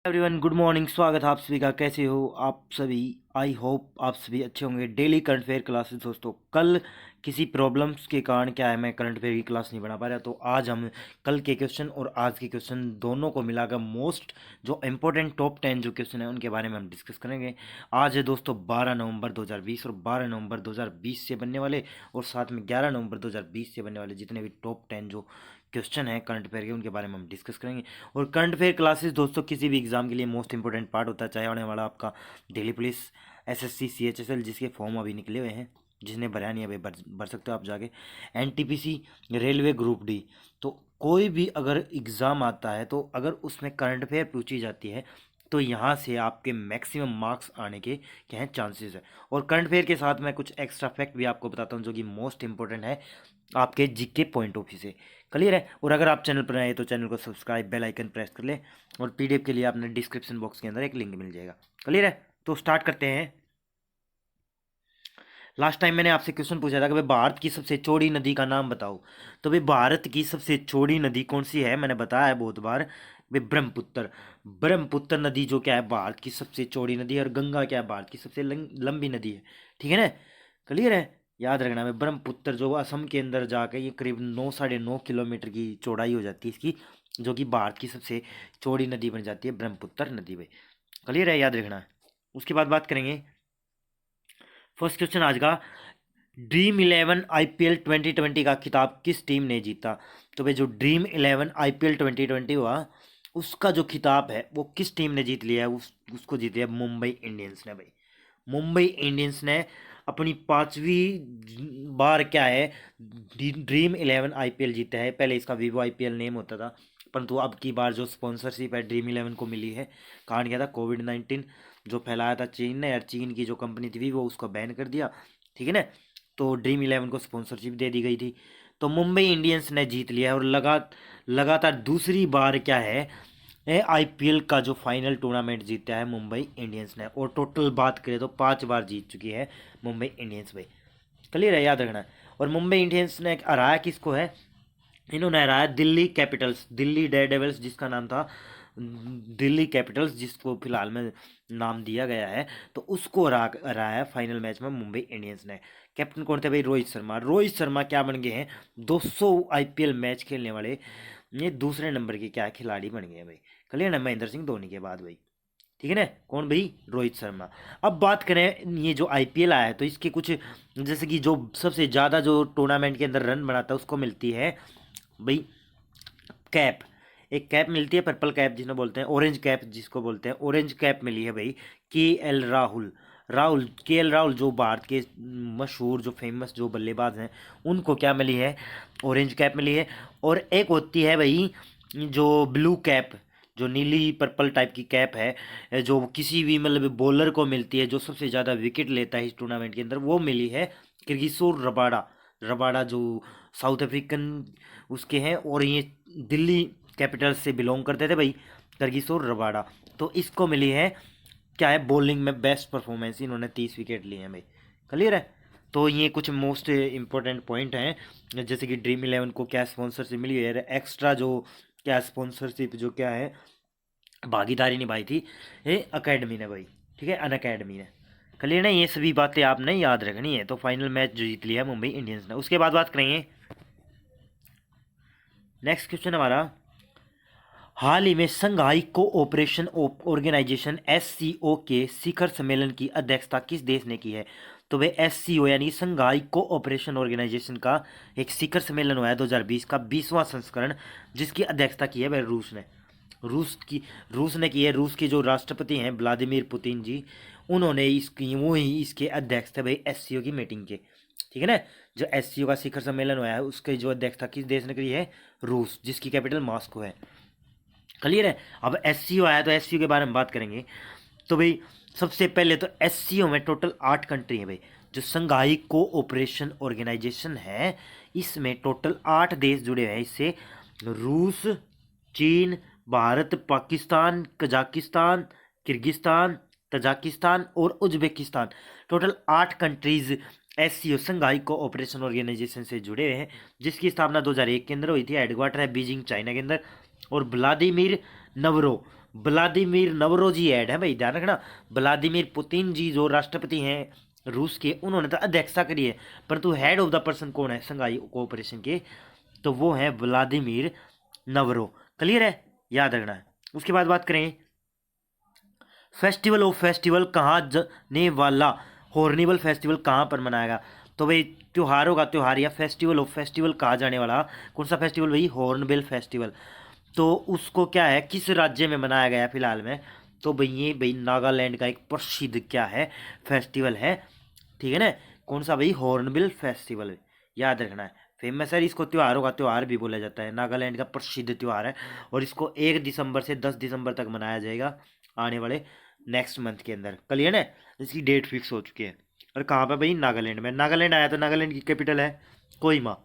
Everyone, good morning. स्वागत है आप सभी का। कैसे हो आप सभी? आई होप आप सभी अच्छे होंगे। डेली करंट अफेयर क्लासेस दोस्तों, कल किसी प्रॉब्लम्स के कारण क्या है मैं करंट अफेयर की क्लास नहीं बना पा रहा, तो आज हम कल के क्वेश्चन और आज के क्वेश्चन दोनों को मिलाकर मोस्ट जो इम्पोर्टेंट टॉप 10 जो क्वेश्चन है उनके बारे में हम डिस्कस करेंगे। आज है दोस्तों 12 नवंबर 2020 और 12 नवंबर 2020 से बनने वाले और साथ में 11 नवंबर 2020 से बनने वाले जितने भी टॉप 10 जो क्वेश्चन है करंट अफेयर के उनके बारे में हम डिस्कस करेंगे। और करंट अफेयर क्लासेस दोस्तों किसी भी एग्जाम के लिए मोस्ट इंपॉर्टेंट पार्ट होता है, चाहे आने वाला आपका दिल्ली पुलिस, एसएससी, सीएचएसएल जिसके फॉर्म अभी निकले हुए हैं, जिसने भरा नहीं अभी भर सकते हो आप जाके, एनटीपीसी, रेलवे ग्रुप डी। तो कोई भी अगर एग्ज़ाम आता है तो अगर उसमें करंट अफेयर पूछी जाती है तो यहाँ से आपके मैक्सिमम मार्क्स आने के क्या हैं चांसेस है। और करंट अफेयर के साथ मैं कुछ एक्स्ट्रा फैक्ट भी आपको बताता हूँ जो कि मोस्ट इंपॉर्टेंट है आपके जीके पॉइंट ऑफ व्यू से। क्लियर है? और अगर आप चैनल पर आए तो चैनल को सब्सक्राइब, बेल आइकन प्रेस कर ले और पीडीएफ के लिए आपने डिस्क्रिप्शन बॉक्स के अंदर एक लिंक मिल जाएगा। क्लियर है? तो स्टार्ट करते हैं। लास्ट टाइम मैंने आपसे क्वेश्चन पूछा था कि भाई भारत की सबसे चौड़ी नदी का नाम बताओ। तो भाई भारत की सबसे चौड़ी नदी कौन सी है? मैंने बताया है बहुत बार, भाई ब्रह्मपुत्र। ब्रह्मपुत्र नदी जो क्या है भारत की सबसे चौड़ी नदी है, और गंगा क्या है भारत की सबसे लंबी नदी है। ठीक है ना? क्लियर है? याद रखना है ब्रह्मपुत्र जो असम के अंदर जाकर ये करीब 9 साढ़े 9 किलोमीटर की चौड़ाई हो जाती है इसकी, जो कि भारत की सबसे चौड़ी नदी बन जाती है ब्रह्मपुत्र नदी में। क्लियर है? याद रखना है। उसके बाद बात करेंगे फर्स्ट क्वेश्चन आज का, ड्रीम 11 आईपीएल 2020 का खिताब किस टीम ने जीता? तो भाई जो ड्रीम 11 आईपीएल 2020 हुआ उसका जो खिताब है वो किस टीम ने जीत लिया है? उसको जीत लिया मुंबई इंडियंस ने भाई। मुंबई इंडियंस ने अपनी 5वीं बार क्या है ड्रीम 11 आईपीएल जीता है। पहले इसका वीवो आईपीएल नेम होता था, परंतु अब की बार जो स्पॉन्सरशिप है ड्रीम 11 को मिली है। कारण क्या था? कोविड-19 जो फैलाया था चीन ने, यार चीन की जो कंपनी थी वीवो उसको बैन कर दिया। ठीक है ना? तो ड्रीम 11 को स्पॉन्सरशिप दे दी गई थी। तो मुंबई इंडियंस ने जीत लिया है और लगातार दूसरी बार क्या है आईपीएल का जो फाइनल टूर्नामेंट जीता है मुंबई इंडियंस ने। और टोटल बात करें तो 5 बार जीत चुकी है मुंबई इंडियंस भाई। क्लियर है? याद रखना है। और मुंबई इंडियंस ने हराया किसको है? इन्होंने हराया Delhi Capitals, Delhi Daredevils जिसका नाम था दिल्ली कैपिटल्स, जिसको फिलहाल में नाम दिया गया है, तो उसको हराया फाइनल मैच में मुंबई इंडियंस ने। कैप्टन कौन थे भाई? रोहित शर्मा। रोहित शर्मा क्या बन गए हैं? 200 आईपीएल मैच खेलने वाले ये दूसरे नंबर के क्या खिलाड़ी बन गए हैं भाई। क्लियर ना? महेंद्र सिंह धोनी के बाद भाई। ठीक है ना? कौन भाई? रोहित शर्मा। अब बात करें ये जो आईपीएल आया है तो इसके कुछ, जैसे कि जो सबसे ज़्यादा जो टूर्नामेंट के अंदर रन बनाता है उसको मिलती है भाई कैप। एक कैप मिलती है पर्पल कैप जिन्हें बोलते हैं, ऑरेंज कैप जिसको बोलते हैं, ऑरेंज कैप मिली है भाई के एल राहुल जो भारत के मशहूर जो फेमस जो बल्लेबाज हैं उनको क्या मिली है? ऑरेंज कैप मिली है। और एक होती है भाई जो ब्लू कैप, जो नीली पर्पल टाइप की कैप है, जो किसी भी मतलब बॉलर को मिलती है जो सबसे ज़्यादा विकेट लेता है इस टूर्नामेंट के अंदर, वो मिली है किर्गिसोर रबाडा। रबाडा जो साउथ अफ्रीकन उसके हैं और ये दिल्ली कैपिटल्स से बिलोंग करते थे भाई, किर्गिसोर रबाडा। तो इसको मिली है क्या है? बॉलिंग में बेस्ट परफॉर्मेंस, इन्होंने 30 विकेट लिए हैं भाई। क्लियर है? तो ये कुछ मोस्ट इंपॉर्टेंट पॉइंट हैं, जैसे कि ड्रीम 11 को क्या स्पॉन्सरशिप मिली है, एक्स्ट्रा जो क्या स्पॉन्सरशिप जो क्या है भागीदारी निभाई थी ये अकेडमी ने भाई। ठीक है? अन अकेडमी ने। क्लियर ना? ये सभी बातें आपने याद रखनी है। तो फाइनल मैच जो जीत लिया मुंबई इंडियंस ने। उसके बाद बात करेंगे नेक्स्ट क्वेश्चन हमारा, हाल ही में संघाई कोऑपरेशन ऑर्गेनाइजेशन एससीओ के शिखर सम्मेलन की अध्यक्षता किस देश ने की है? तो भाई एससीओ यानी संघाई कोऑपरेशन ऑर्गेनाइजेशन का एक शिखर सम्मेलन हुआ है 2020 का 20वां संस्करण, जिसकी अध्यक्षता की है भाई रूस ने। रूस ने की है। रूस के जो राष्ट्रपति हैं व्लादिमीर पुतिन जी, उन्होंने इसकी वो ही इसके अध्यक्ष थे भाई एससीओ की मीटिंग के। ठीक है ना? जो एससीओ का शिखर सम्मेलन हुआ है उसके जो अध्यक्षता किस देश ने करी है? रूस, जिसकी कैपिटल मॉस्को है। क्लियर है? अब एससीओ आया तो एससीओ के बारे में बात करेंगे। तो भाई सबसे पहले तो एससीओ में टोटल 8 कंट्री है भाई। जो संघाई कोऑपरेशन ऑर्गेनाइजेशन है इसमें टोटल 8 देश जुड़े हैं इससे, रूस, चीन, Bharat, Pakistan, Kazakhstan, Kyrgyzstan, Tajikistan और उज्बेकिस्तान। टोटल 8 कंट्रीज एससीओ संघाई कोऑपरेशन ऑर्गेनाइजेशन से जुड़े हुए हैं, जिसकी स्थापना 2001 के अंदर हुई थी। हेडक्वार्टर है बीजिंग चाइना के अंदर। और व्लादिमीर नवरो व्लादिमीर नवरोजी ऐड है भाई, ध्यान रखना। व्लादिमीर पुतिन जी जो राष्ट्रपति हैं रूस के, उन्होंने तो अध्यक्षता करी है, परंतु हेड ऑफ द पर्सन कौन है संघाई कोऑपरेशन के, तो वो है व्लादिमीर नवरो। क्लियर है, याद रखना है। उसके बाद बात करें फेस्टिवल ऑफ फेस्टिवल कहाँ जने वाला, हॉर्निबल फेस्टिवल कहाँ पर मनाएगा, तो भाई त्योहारों का त्योहार या फेस्टिवल ऑफ फेस्टिवल कहा जाने वाला कौन सा फेस्टिवल भाई, हॉर्नबिल फेस्टिवल। तो उसको क्या है, किस राज्य में मनाया गया फिलहाल में, तो भाई ये भाई नागालैंड का एक प्रसिद्ध क्या है फेस्टिवल है, ठीक है ना। कौन सा भाई, हॉर्नबिल फेस्टिवल, याद रखना है। फेमस है, इसको त्योहारों का त्योहार भी बोला जाता है, नागालैंड का प्रसिद्ध त्योहार है, और इसको 1 दिसंबर से 10 दिसंबर तक मनाया जाएगा आने वाले नेक्स्ट मंथ के अंदर। क्लियर है, इसकी डेट फिक्स हो चुकी है। और कहाँ पे भाई, नागालैंड में। नागालैंड आया तो नागालैंड की कैपिटल है कोहिमा,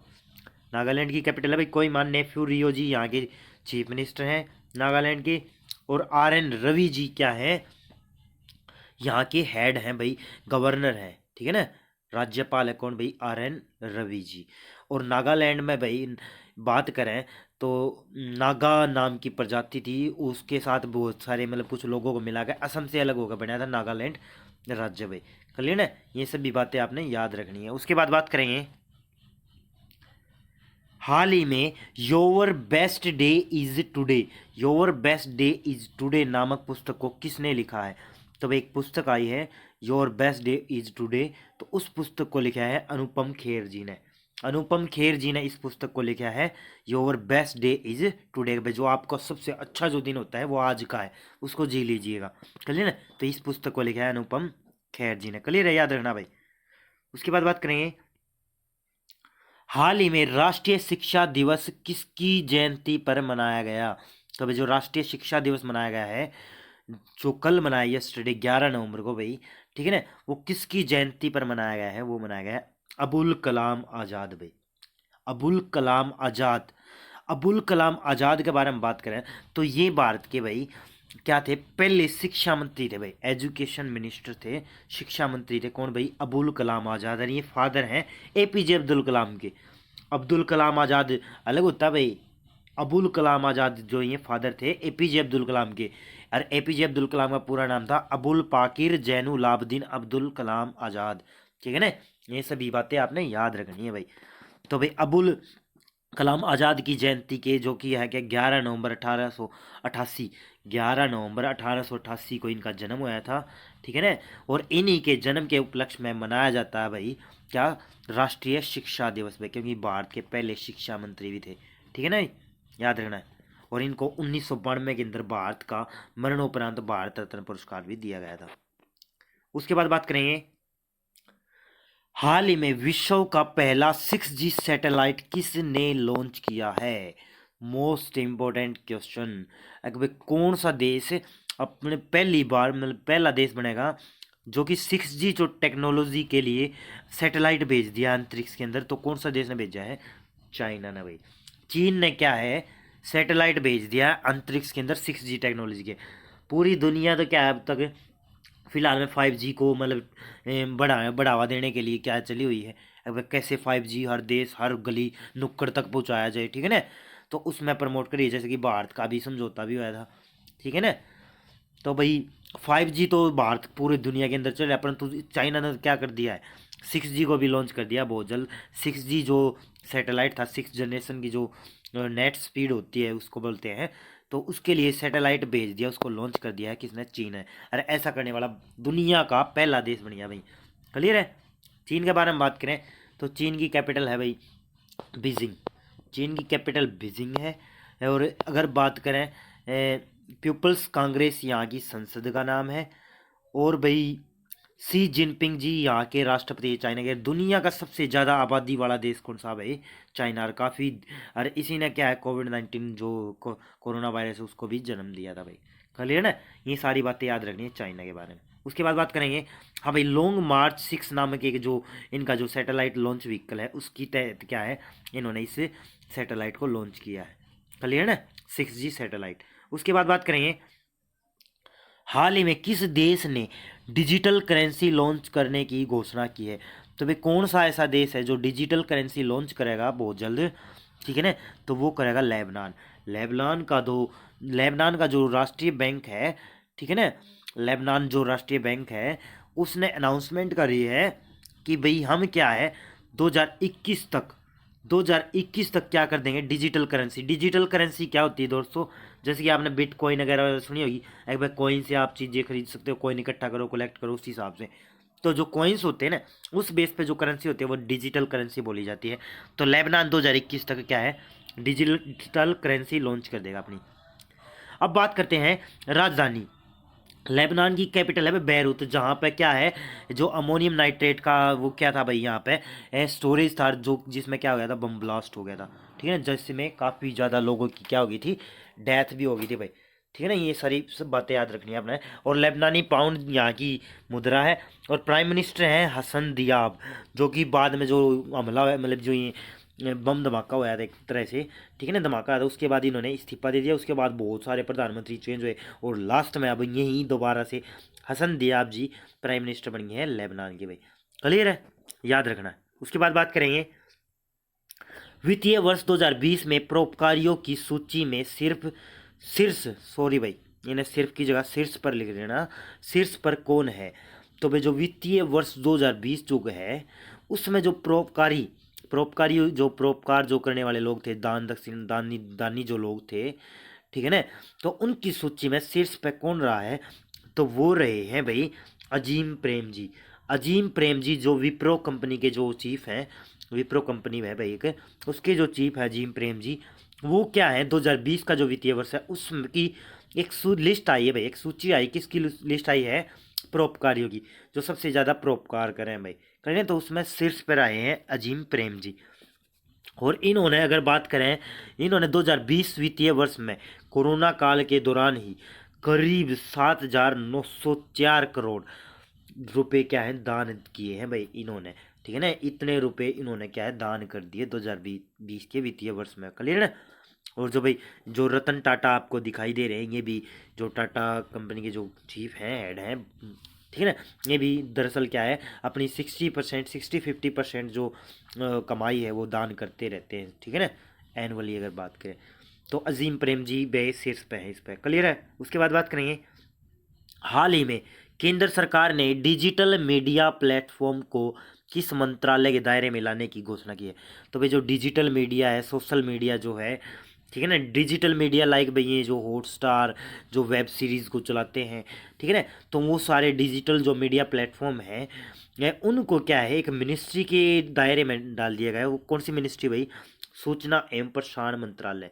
नागालैंड की कैपिटल है भाई कोहिमा। नेफ्यू रियो जी यहाँ के चीफ मिनिस्टर हैं नागालैंड के, और RN रवि जी क्या है, यहाँ के हेड हैं भाई, गवर्नर हैं, ठीक है ना। राज्यपाल है कौन भाई, RN रवि जी। और नागालैंड में भाई बात करें तो नागा नाम की प्रजाति थी, उसके साथ बहुत सारे मतलब कुछ लोगों को मिला के असम से अलग होकर बनाया था नागालैंड राज्य भाई। क्लियर ना, ये सभी बातें आपने याद रखनी है। उसके बाद बात करेंगे हाल ही में your best day is today, your best day is today नामक पुस्तक को किसने लिखा है, तो भाई एक पुस्तक आई है your best day is today, तो उस पुस्तक को लिखा है अनुपम खेर जी ने। अनुपम खेर जी ने इस पुस्तक को लिखा है your best day is today, भाई जो आपका सबसे अच्छा जो दिन होता है वो आज का है, उसको जी लीजिएगा। क्लियर ना, तो इस पुस्तक को लिखा है अनुपम खेर जी ने। क्लियर है, याद रखना भाई। उसके बाद बात करेंगे हाल ही में राष्ट्रीय शिक्षा दिवस किसकी जयंती पर मनाया गया, तो भाई जो राष्ट्रीय शिक्षा दिवस मनाया गया है जो कल मनाया यस्टरडे 11 नवंबर को भाई, ठीक है ना, वो किसकी जयंती पर मनाया गया है, वो मनाया गया है अबुल कलाम आज़ाद भाई, अबुल कलाम आज़ाद। अबुल कलाम आज़ाद के बारे में बात करें तो ये भारत के भाई क्या थे, पहले शिक्षा मंत्री थे भाई, एजुकेशन मिनिस्टर थे, शिक्षा मंत्री थे कौन भाई, अबुल कलाम आज़ाद। और ये फादर हैं APJ अब्दुल कलाम के। अब्दुल कलाम आज़ाद अलग होता है भाई, अबुल कलाम आज़ाद जो ये फादर थे APJ अब्दुल कलाम के, और APJ अब्दुल कलाम का पूरा नाम था अबुल पाकिर जैनुलाब्दीन अब्दुल कलाम आज़ाद, ठीक है ना। ये सभी बातें आपने याद रखनी है भाई। तो भाई अबुल कलाम आज़ाद की जयंती के जो कि है कि 11 नवंबर 1888, 11 नवंबर 1888 को इनका जन्म हुआ था, ठीक है ना। और इन्हीं के जन्म के उपलक्ष्य में मनाया जाता है भाई क्या, राष्ट्रीय शिक्षा दिवस भाई, क्योंकि भारत के पहले शिक्षा मंत्री भी थे, ठीक है ना, याद रखना है। और इनको 1992 के अंदर भारत का मरणोपरांत भारत रत्न पुरस्कार भी दिया गया था। उसके बाद बात करेंगे हाल ही में विश्व का पहला 6G सैटेलाइट किसने लॉन्च किया है, मोस्ट इम्पोर्टेंट क्वेश्चन। भाई कौन सा देश अपने पहली बार मतलब पहला देश बनेगा जो कि 6G जो टेक्नोलॉजी के लिए सैटेलाइट भेज दिया अंतरिक्ष के अंदर, तो कौन सा देश ने भेजा है, चाइना ने भाई। चीन ने क्या है, सैटेलाइट भेज दिया अंतरिक्ष के अंदर 6G टेक्नोलॉजी के। पूरी दुनिया तो क्या है अब तक फिलहाल में 5G को मतलब बढ़ावा देने के लिए क्या चली हुई है, अब कैसे 5G हर देश हर गली नुक्कड़ तक पहुंचाया जाए, ठीक है ना, तो उसमें प्रमोट करिए, जैसे कि भारत का भी समझौता भी हुआ था, ठीक है ना। तो भाई 5G तो भारत पूरी दुनिया के अंदर चल रहा है, परंतु चाइना ने क्या कर दिया है, 6G को भी लॉन्च कर दिया बहुत जल्द। 6G जो सैटेलाइट था, 6th जनरेशन की जो नेट स्पीड होती है उसको बोलते हैं, तो उसके लिए सैटेलाइट भेज दिया, उसको लॉन्च कर दिया है किसने, चीन है। अरे ऐसा करने वाला दुनिया का पहला देश बन गया भाई। क्लियर है। चीन के बारे में बात करें तो चीन की कैपिटल है भाई बीजिंग, चीन की कैपिटल बीजिंग है। और अगर बात करें पीपल्स कांग्रेस यहाँ की संसद का नाम है। और भाई सी जिनपिंग जी यहाँ के राष्ट्रपति, चाइना के। दुनिया का सबसे ज़्यादा आबादी वाला देश कौन सा भाई, चाइना। और काफ़ी, और इसी ने क्या है कोविड-19 जो कोरोना वायरस है उसको भी जन्म दिया था भाई। क्लियर ना, ये सारी बातें याद रखनी है चाइना के बारे में। उसके बाद बात करेंगे हाँ भाई लॉन्ग मार्च 6 नामक एक जो इनका जो सैटेलाइट लॉन्च व्हीकल है उसकी तहत क्या है, इन्होंने इस सैटेलाइट को लॉन्च किया है। क्लियर ना, 6G सैटेलाइट। उसके बाद बात करेंगे हाल ही में किस देश ने डिजिटल करेंसी लॉन्च करने की घोषणा की है, तो भाई कौन सा ऐसा देश है जो डिजिटल करेंसी लॉन्च करेगा बहुत जल्द, ठीक है ना, तो वो करेगा लेबनान। लेबनान का जो राष्ट्रीय बैंक है, ठीक है ना, लेबनान जो राष्ट्रीय बैंक है उसने अनाउंसमेंट करी है कि भाई हम क्या है 2021 तक 2021 तक क्या कर देंगे, डिजिटल करेंसी। डिजिटल करेंसी क्या होती है दोस्तों, जैसे कि आपने बिटकॉइन वगैरह सुनी होगी, एक बार कॉइन से आप चीज़ें खरीद सकते हो, कॉइन इकट्ठा करो, कलेक्ट करो, उस हिसाब से। तो जो कॉइन्स होते हैं ना, उस बेस पे जो करेंसी होती है वो डिजिटल करेंसी बोली जाती है। तो लेबनान 2021 तक क्या है, डिजिटल करेंसी लॉन्च कर देगा अपनी। अब बात करते हैं राजधानी। लेबनान की कैपिटल है बेरूत, जहाँ पे क्या है, जो अमोनियम नाइट्रेट का वो क्या था भाई, यहाँ पे स्टोरेज था, जो जिसमें क्या हो गया था, बम ब्लास्ट हो गया था, ठीक है ना, जिसमें काफ़ी ज़्यादा लोगों की क्या हो गई थी, डेथ भी हो गई थी भाई, ठीक है ना। ये सारी सब बातें याद रखनी है आपने। और लेबनानी पाउंड यहाँ की मुद्रा है। और प्राइम मिनिस्टर हैं हसन दियाब, जो कि बाद में जो हमला है, मतलब जो ये बम धमाका हुआ था एक तरह से, ठीक है ना, धमाका था, उसके बाद इन्होंने इस्तीफा दे दिया। उसके बाद बहुत सारे प्रधानमंत्री चेंज हुए और लास्ट में अब यही दोबारा से हसन दियाब जी प्राइम मिनिस्टर बन गए हैं लेबनान के भाई। क्लियर है, याद रखना है। उसके बाद बात करेंगे वित्तीय वर्ष 2020 में परोपकारियों की सूची में सिर्फ शीर्ष, सॉरी भाई, इन्हें सिर्फ की जगह शीर्ष पर लिख देना, शीर्ष पर कौन है। तो भाई जो वित्तीय वर्ष 2020 जो है उसमें जो परोपकारी जो परोपकार जो करने वाले लोग थे, दान दक्षिण दानी दानी जो लोग थे, ठीक है ना, तो उनकी सूची में शीर्ष पे कौन रहा है, तो वो रहे हैं भाई अजीम प्रेम जी। अजीम प्रेम जी जो विप्रो कंपनी के जो चीफ हैं, विप्रो कंपनी है भाई एक, उसके जो चीफ है अजीम प्रेम जी, वो क्या है 2020 का जो वित्तीय वर्ष है उसकी एक लिस्ट आई है भाई, एक सूची आई, किसकी लिस्ट आई है, परोपकारियों की, जो सबसे ज़्यादा परोपकार करें भाई, करें, तो उसमें शीर्ष पर आए हैं अजीम प्रेम जी। और इन्होंने अगर बात करें, इन्होंने 2020 वित्तीय वर्ष में कोरोना काल के दौरान ही करीब 7,904 करोड़ रुपए क्या है दान किए हैं भाई इन्होंने, ठीक है ना, इतने रुपए इन्होंने क्या है दान कर दिए 2020 के वित्तीय वर्ष में। क्लियर है। और जो भाई जो रतन टाटा आपको दिखाई दे रहे हैं, ये भी जो टाटा कंपनी के जो चीफ हैं, हेड हैं, ठीक है ना, ये भी दरअसल क्या है अपनी 60% 50% जो कमाई है वो दान करते रहते हैं, ठीक है ना, एनुअली अगर बात करें तो अजीम प्रेम जी बे शीर्ष पे है इस पे। क्लियर है। उसके बाद बात करेंगे हाल ही में केंद्र सरकार ने डिजिटल मीडिया प्लेटफॉर्म को किस मंत्रालय के दायरे में लाने की घोषणा की है। तो भाई जो डिजिटल मीडिया है, सोशल मीडिया जो है, ठीक है ना, डिजिटल मीडिया लाइक भाई ये जो हॉटस्टार जो वेब सीरीज़ को चलाते हैं, ठीक है ना, तो वो सारे डिजिटल जो मीडिया प्लेटफॉर्म हैं उनको क्या है एक मिनिस्ट्री के दायरे में डाल दिया गया है। वो कौन सी मिनिस्ट्री भाई, सूचना एवं प्रसारण मंत्रालय।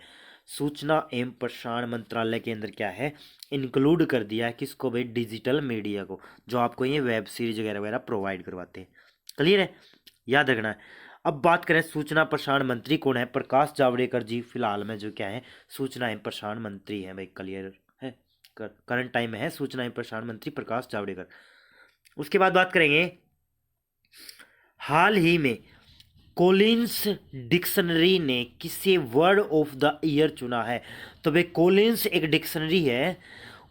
सूचना एवं प्रसारण मंत्रालय के अंदर क्या है इंक्लूड कर दिया है किसको भाई, डिजिटल मीडिया को, जो आपको ये वेब सीरीज वगैरह वगैरह प्रोवाइड करवाते हैं। क्लियर है, याद रखना है। अब बात करें सूचना प्रसारण मंत्री कौन है, प्रकाश जावड़ेकर जी फिलहाल में जो क्या है सूचना एवं प्रसारण मंत्री है भाई। क्लियर है, करंट टाइम में है सूचना एवं प्रसारण मंत्री प्रकाश जावड़ेकर। उसके बाद बात करेंगे हाल ही में कोलिंस डिक्शनरी ने किसे वर्ड ऑफ द ईयर चुना है। तो भाई कोलिंस एक डिक्शनरी है,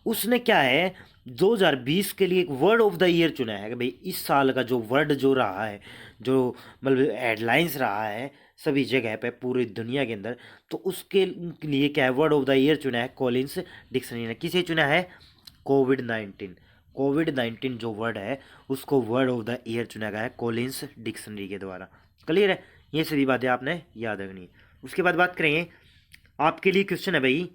उसने क्या है 2020 के लिए एक वर्ड ऑफ द ईयर चुना है कि भाई इस साल का जो वर्ड जो रहा है, जो मतलब हेडलाइंस रहा है सभी जगह पे पूरी दुनिया के अंदर, तो उसके लिए क्या है वर्ड ऑफ द ईयर चुना है कोलिंस डिक्शनरी ने। किसे चुना है, कोविड-19। कोविड-19 जो वर्ड है उसको वर्ड ऑफ द ईयर चुना गया है कोलिंस डिक्शनरी के द्वारा। क्लियर है, ये सभी बातें आपने याद रखनी है। उसके बाद बात करेंगे आपके लिए क्वेश्चन है भाई,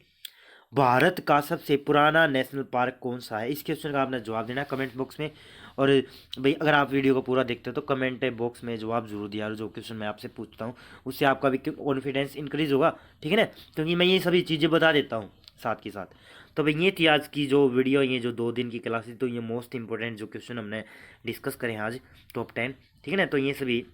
भारत का सबसे पुराना नेशनल पार्क कौन सा है। इस क्वेश्चन का आपने जवाब देना है कमेंट बॉक्स में। और भाई अगर आप वीडियो को पूरा देखते हो तो कमेंट बॉक्स में जवाब जरूर दिया, और जो क्वेश्चन मैं आपसे पूछता हूँ उससे आपका भी कॉन्फिडेंस इंक्रीज होगा, ठीक है ना, क्योंकि मैं ये सभी चीज़ें बता देता हूँ साथ के साथ। तो भाई ये थी आज की जो वीडियो, ये जो 2 दिन की क्लासेस, तो ये मोस्ट इंपॉर्टेंट जो क्वेश्चन हमने डिस्कस करें आज टॉप 10, ठीक है ना, तो ये सभी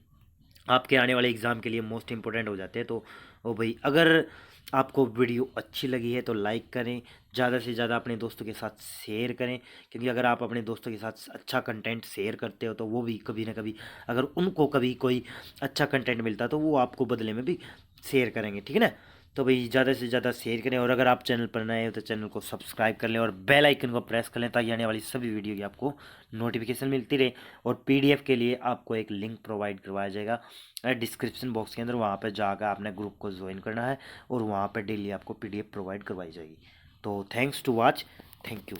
आपके आने वाले एग्ज़ाम के लिए मोस्ट इंपॉर्टेंट हो जाते हैं। तो ओ भाई अगर आपको वीडियो अच्छी लगी है तो लाइक करें, ज़्यादा से ज़्यादा अपने दोस्तों के साथ शेयर करें, क्योंकि अगर आप अपने दोस्तों के साथ अच्छा कंटेंट शेयर करते हो तो वो भी कभी ना कभी अगर उनको कभी कोई अच्छा कंटेंट मिलता है तो वो आपको बदले में भी शेयर करेंगे, ठीक है ना। तो भाई ज़्यादा से ज़्यादा शेयर करें, और अगर आप चैनल पर नए हो तो चैनल को सब्सक्राइब कर लें और बेल आइकन को प्रेस कर लें, ताकि आने वाली सभी वीडियो की आपको नोटिफिकेशन मिलती रहे। और पीडीएफ के लिए आपको एक लिंक प्रोवाइड करवाया जाएगा डिस्क्रिप्शन बॉक्स के अंदर, वहाँ पर जाकर आपने ग्रुप को ज्वाइन करना है और वहाँ पर डेली आपको पीडीएफ प्रोवाइड करवाई जाएगी। तो thanks to watch, thank you.